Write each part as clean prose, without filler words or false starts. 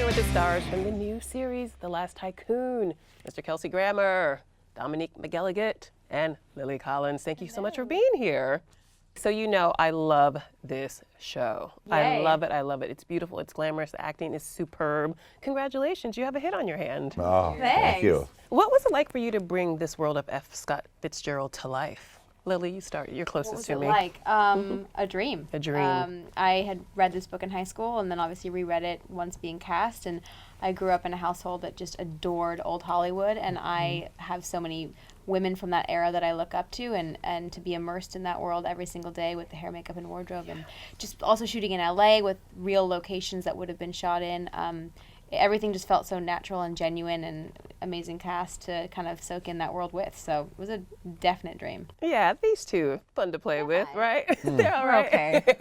with the stars from the new series, The Last Tycoon. Mr. Kelsey Grammer, Dominique McElligott, and Lily Collins. Thank you so much for being here. So you know I love this show. Yay. I love it, I love it. It's beautiful, it's glamorous, the acting is superb. Congratulations, you have a hit on your hand. Oh, Thanks. thank you. What was it like for you to bring this world of F. Scott Fitzgerald to life? Lily, you start, you're What closest was to it me. like? A dream. A dream. I had read this book in high school and then obviously reread it once being cast, and I grew up in a household that just adored old Hollywood, and I have so many women from that era that I look up to, and to be immersed in that world every single day with the hair, makeup, and wardrobe, and just also shooting in LA with real locations that would have been shot in. Everything just felt so natural and genuine, and amazing cast to kind of soak in that world with. So it was a definite dream. Yeah, these two, fun to play with, fine. right? They're all We're right. okay.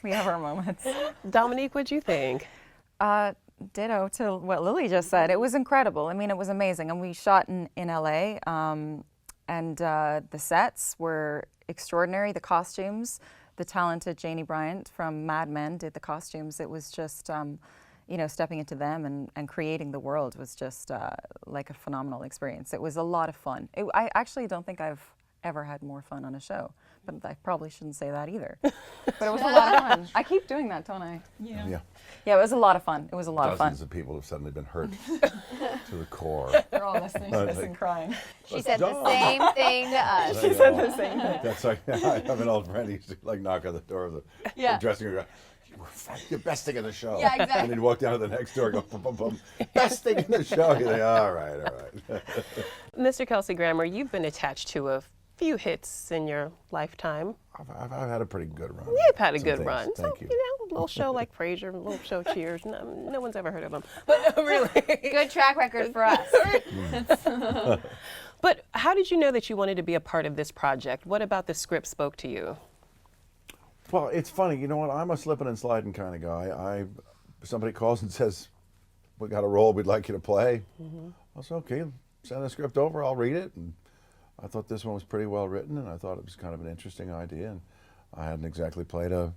We have our moments. Dominique, what'd you think? Ditto to what Lily just said. It was incredible. I mean, it was amazing. And we shot in LA, and the sets were extraordinary. The costumes, the talented Janie Bryant from Mad Men did the costumes. It was just, you know, stepping into them and creating the world was just like a phenomenal experience. It was a lot of fun. I actually don't think I've ever had more fun on a show, but I probably shouldn't say that either. But it was a lot of fun. I keep doing that, don't I? Yeah. Yeah, it was a lot of fun. It was a lot of fun. Dozens of people have suddenly been hurt to the core. They're all listening to this and crying. She said the same thing to us. She said the same thing. That's like, I have an old friend, he used to like knock on the door of the dressing room. You were the best thing in the show. Yeah, exactly. And he'd walk down to the next door, go boom, boom, boom. Best thing in the show. You're like, all right. Mr. Kelsey Grammer, you've been attached to a few hits in your lifetime. I've had a pretty good run. You've had a Some good things. run. Thank So, you. know, a little show like Frasier, a little show Cheers. No one's ever heard of them. But really. Good track record for us. But how did you know that you wanted to be a part of this project? What about the script spoke to you? Well, it's funny. You know what? I'm a slipping and sliding kind of guy. Somebody calls and says, we got a role we'd like you to play. I said, okay, send the script over. I'll read it. And I thought this one was pretty well written, and I thought it was kind of an interesting idea. And I hadn't exactly played a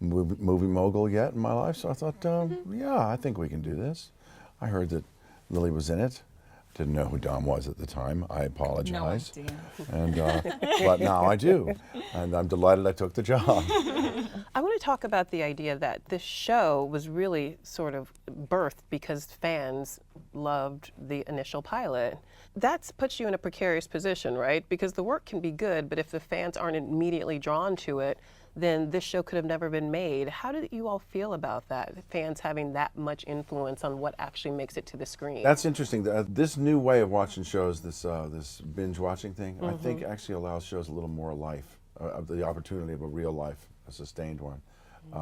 movie mogul yet in my life, so I thought, yeah, I think we can do this. I heard that Lily was in it. Didn't know who Dom was at the time. I apologize. No idea. And but now I do, and I'm delighted I took the job. I want to talk about the idea that this show was really sort of birthed because fans loved the initial pilot. That puts you in a precarious position, right? Because the work can be good, but if the fans aren't immediately drawn to it, then this show could have never been made. How did you all feel about that, the fans having that much influence on what actually makes it to the screen? That's interesting. This new way of watching shows, this binge watching thing, I think actually allows shows a little more life, the opportunity of a real life, a sustained one,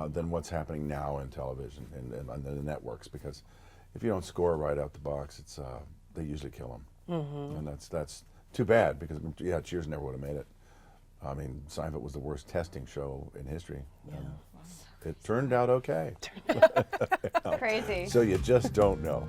than what's happening now in television and on the networks. Because if you don't score right out the box, it's they usually kill them. And that's too bad, because yeah, Cheers never would have made it. I mean, Seinfeld was the worst testing show in history. It turned out okay. Crazy. So you just don't know.